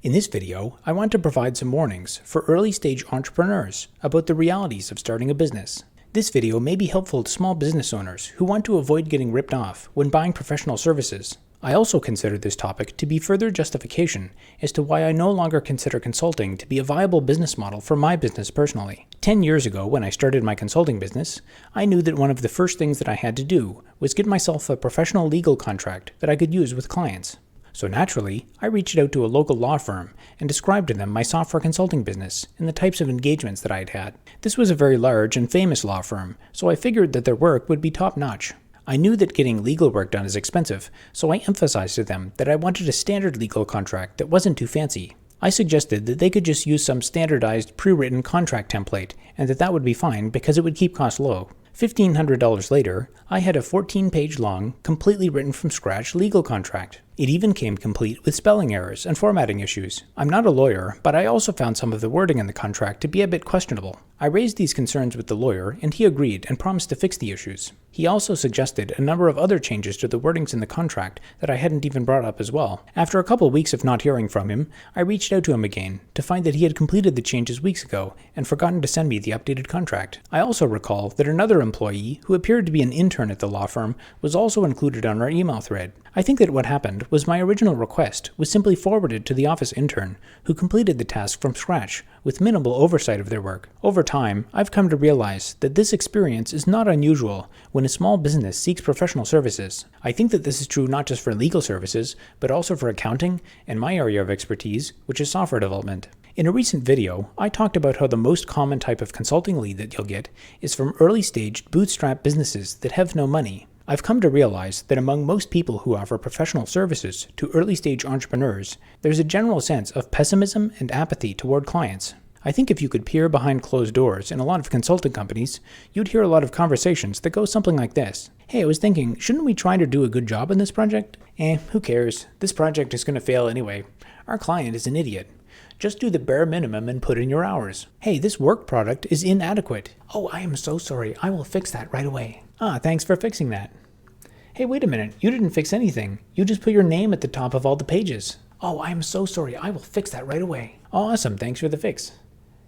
In this video, I want to provide some warnings for early-stage entrepreneurs about the realities of starting a business. This video may be helpful to small business owners who want to avoid getting ripped off when buying professional services. I also consider this topic to be further justification as to why I no longer consider consulting to be a viable business model for my business personally. 10 years ago, when I started my consulting business, I knew that one of the first things that I had to do was get myself a professional legal contract that I could use with clients. So naturally, I reached out to a local law firm and described to them my software consulting business and the types of engagements that I had had. This was a very large and famous law firm, so I figured that their work would be top-notch. I knew that getting legal work done is expensive, so I emphasized to them that I wanted a standard legal contract that wasn't too fancy. I suggested that they could just use some standardized pre-written contract template and that would be fine because it would keep costs low. $1,500 later, I had a 14-page long, completely written from scratch legal contract. It even came complete with spelling errors and formatting issues. I'm not a lawyer, but I also found some of the wording in the contract to be a bit questionable. I raised these concerns with the lawyer, and he agreed and promised to fix the issues. He also suggested a number of other changes to the wordings in the contract that I hadn't even brought up as well. After a couple weeks of not hearing from him, I reached out to him again to find that he had completed the changes weeks ago and forgotten to send me the updated contract. I also recall that another employee, who appeared to be an intern at the law firm, was also included on our email thread. I think that what happened was my original request was simply forwarded to the office intern, who completed the task from scratch, with minimal oversight of their work. Over time, I've come to realize that this experience is not unusual when a small business seeks professional services. I think that this is true not just for legal services, but also for accounting and my area of expertise, which is software development. In a recent video, I talked about how the most common type of consulting lead that you'll get is from early-stage bootstrap businesses that have no money. I've come to realize that among most people who offer professional services to early-stage entrepreneurs, there's a general sense of pessimism and apathy toward clients. I think if you could peer behind closed doors in a lot of consulting companies, you'd hear a lot of conversations that go something like this. Hey, I was thinking, shouldn't we try to do a good job in this project? Who cares? This project is going to fail anyway. Our client is an idiot. Just do the bare minimum and put in your hours. Hey, this work product is inadequate. Oh, I am so sorry. I will fix that right away. Thanks for fixing that. Hey, wait a minute. You didn't fix anything. You just put your name at the top of all the pages. Oh, I am so sorry. I will fix that right away. Awesome. Thanks for the fix.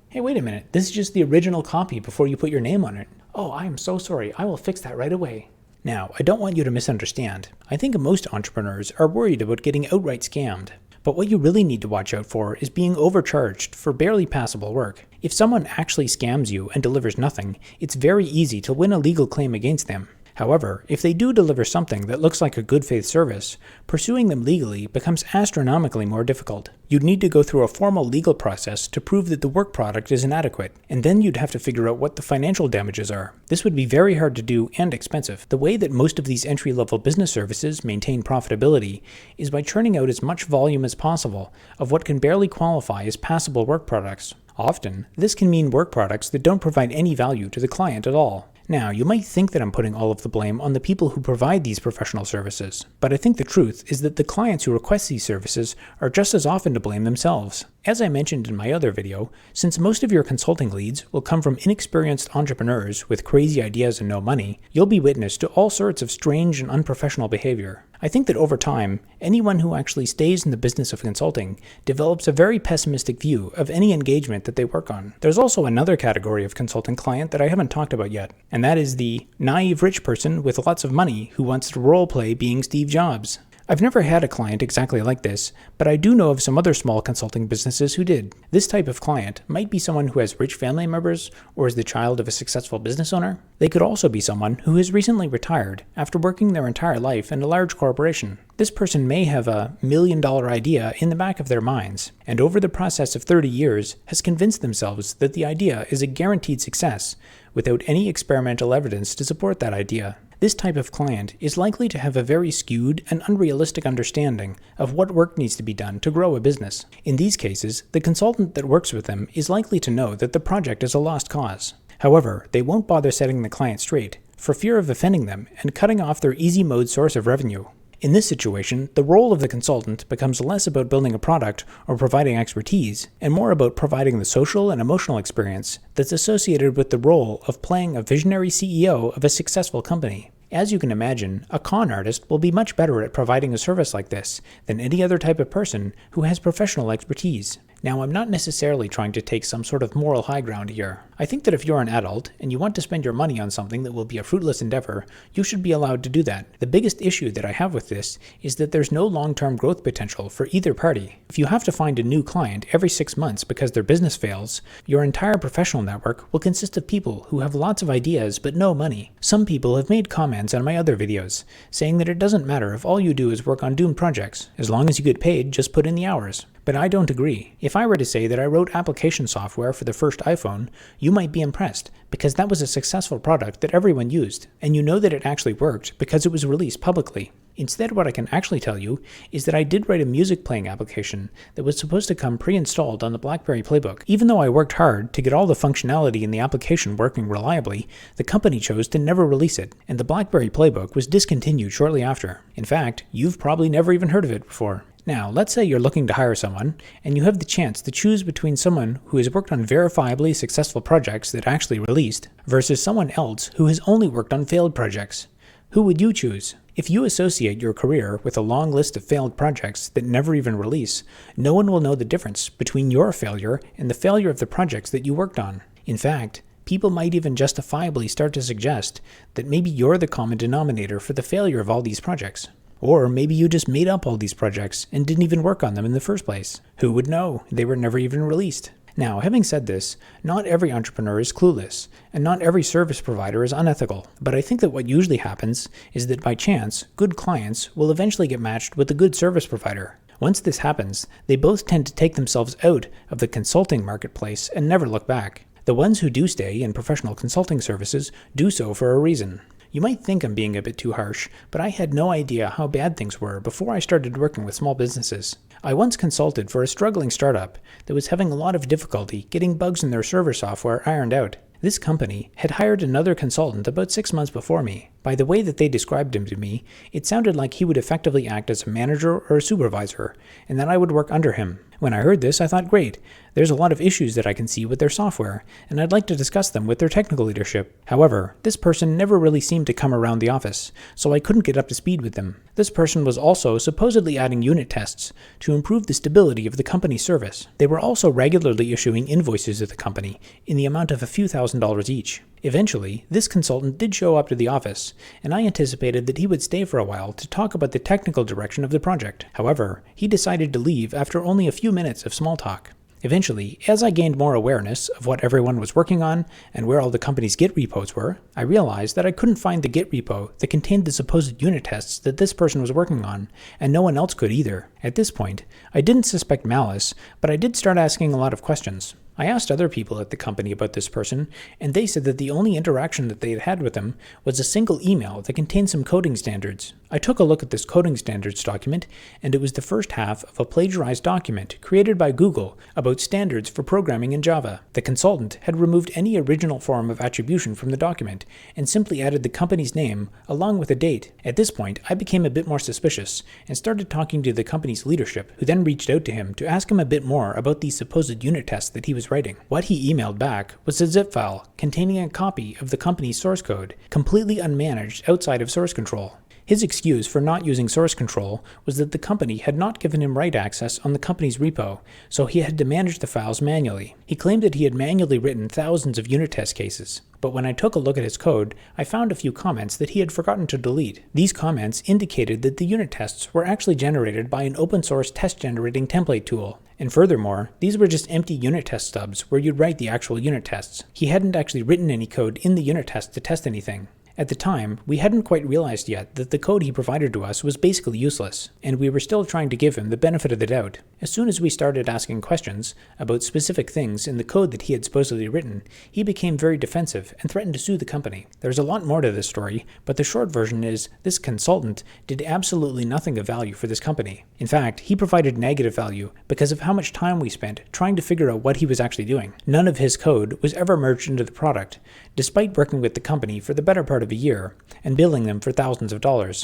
Hey, wait a minute. This is just the original copy before you put your name on it. Oh, I am so sorry. I will fix that right away. Now, I don't want you to misunderstand. I think most entrepreneurs are worried about getting outright scammed. But what you really need to watch out for is being overcharged for barely passable work. If someone actually scams you and delivers nothing, it's very easy to win a legal claim against them. However, if they do deliver something that looks like a good faith service, pursuing them legally becomes astronomically more difficult. You'd need to go through a formal legal process to prove that the work product is inadequate, and then you'd have to figure out what the financial damages are. This would be very hard to do and expensive. The way that most of these entry-level business services maintain profitability is by churning out as much volume as possible of what can barely qualify as passable work products. Often, this can mean work products that don't provide any value to the client at all. Now, you might think that I'm putting all of the blame on the people who provide these professional services, but I think the truth is that the clients who request these services are just as often to blame themselves. As I mentioned in my other video, since most of your consulting leads will come from inexperienced entrepreneurs with crazy ideas and no money, you'll be witness to all sorts of strange and unprofessional behavior. I think that over time, anyone who actually stays in the business of consulting develops a very pessimistic view of any engagement that they work on. There's also another category of consulting client that I haven't talked about yet, and that is the naive rich person with lots of money who wants to role play being Steve Jobs. I've never had a client exactly like this, but I do know of some other small consulting businesses who did. This type of client might be someone who has rich family members or is the child of a successful business owner. They could also be someone who has recently retired after working their entire life in a large corporation. This person may have a $1-million idea in the back of their minds, and over the process of 30 years has convinced themselves that the idea is a guaranteed success without any experimental evidence to support that idea. This type of client is likely to have a very skewed and unrealistic understanding of what work needs to be done to grow a business. In these cases, the consultant that works with them is likely to know that the project is a lost cause. However, they won't bother setting the client straight for fear of offending them and cutting off their easy mode source of revenue. In this situation, the role of the consultant becomes less about building a product or providing expertise, and more about providing the social and emotional experience that's associated with the role of playing a visionary CEO of a successful company. As you can imagine, a con artist will be much better at providing a service like this than any other type of person who has professional expertise. Now, I'm not necessarily trying to take some sort of moral high ground here. I think that if you're an adult and you want to spend your money on something that will be a fruitless endeavor, you should be allowed to do that. The biggest issue that I have with this is that there's no long-term growth potential for either party. If you have to find a new client every 6 months because their business fails, your entire professional network will consist of people who have lots of ideas but no money. Some people have made comments on my other videos, saying that it doesn't matter if all you do is work on doomed projects. As long as you get paid, just put in the hours. But I don't agree. If I were to say that I wrote application software for the first iPhone, you might be impressed, because that was a successful product that everyone used, and you know that it actually worked because it was released publicly. Instead, what I can actually tell you is that I did write a music playing application that was supposed to come pre-installed on the BlackBerry Playbook. Even though I worked hard to get all the functionality in the application working reliably, the company chose to never release it, and the BlackBerry Playbook was discontinued shortly after. In fact, you've probably never even heard of it before. Now, let's say you're looking to hire someone, and you have the chance to choose between someone who has worked on verifiably successful projects that actually released, versus someone else who has only worked on failed projects. Who would you choose? If you associate your career with a long list of failed projects that never even release, no one will know the difference between your failure and the failure of the projects that you worked on. In fact, people might even justifiably start to suggest that maybe you're the common denominator for the failure of all these projects. Or maybe you just made up all these projects and didn't even work on them in the first place. Who would know? They were never even released. Now, having said this, not every entrepreneur is clueless, and not every service provider is unethical. But I think that what usually happens is that by chance, good clients will eventually get matched with a good service provider. Once this happens, they both tend to take themselves out of the consulting marketplace and never look back. The ones who do stay in professional consulting services do so for a reason. You might think I'm being a bit too harsh, but I had no idea how bad things were before I started working with small businesses. I once consulted for a struggling startup that was having a lot of difficulty getting bugs in their server software ironed out. This company had hired another consultant about 6 months before me. By the way that they described him to me, it sounded like he would effectively act as a manager or a supervisor, and that I would work under him. When I heard this, I thought, great, there's a lot of issues that I can see with their software, and I'd like to discuss them with their technical leadership. However, this person never really seemed to come around the office, so I couldn't get up to speed with them. This person was also supposedly adding unit tests to improve the stability of the company's service. They were also regularly issuing invoices to the company in the amount of a few $1,000s each. Eventually, this consultant did show up to the office, and I anticipated that he would stay for a while to talk about the technical direction of the project. However, he decided to leave after only a few minutes of small talk. Eventually, as I gained more awareness of what everyone was working on and where all the company's Git repos were, I realized that I couldn't find the Git repo that contained the supposed unit tests that this person was working on, and no one else could either. At this point, I didn't suspect malice, but I did start asking a lot of questions. I asked other people at the company about this person, and they said that the only interaction that they had had with him was a single email that contained some coding standards. I took a look at this coding standards document, and it was the first half of a plagiarized document created by Google about standards for programming in Java. The consultant had removed any original form of attribution from the document, and simply added the company's name along with a date. At this point, I became a bit more suspicious, and started talking to the company's leadership, who then reached out to him to ask him a bit more about these supposed unit tests that he was writing. What he emailed back was a zip file containing a copy of the company's source code, completely unmanaged outside of source control. His excuse for not using source control was that the company had not given him write access on the company's repo, so he had to manage the files manually. He claimed that he had manually written thousands of unit test cases, but when I took a look at his code, I found a few comments that he had forgotten to delete. These comments indicated that the unit tests were actually generated by an open source test generating template tool. And furthermore, these were just empty unit test stubs where you'd write the actual unit tests. He hadn't actually written any code in the unit test to test anything. At the time, we hadn't quite realized yet that the code he provided to us was basically useless, and we were still trying to give him the benefit of the doubt. As soon as we started asking questions about specific things in the code that he had supposedly written, he became very defensive and threatened to sue the company. There's a lot more to this story, but the short version is this consultant did absolutely nothing of value for this company. In fact, he provided negative value because of how much time we spent trying to figure out what he was actually doing. None of his code was ever merged into the product, despite working with the company for the better part of a year and billing them for thousands of dollars.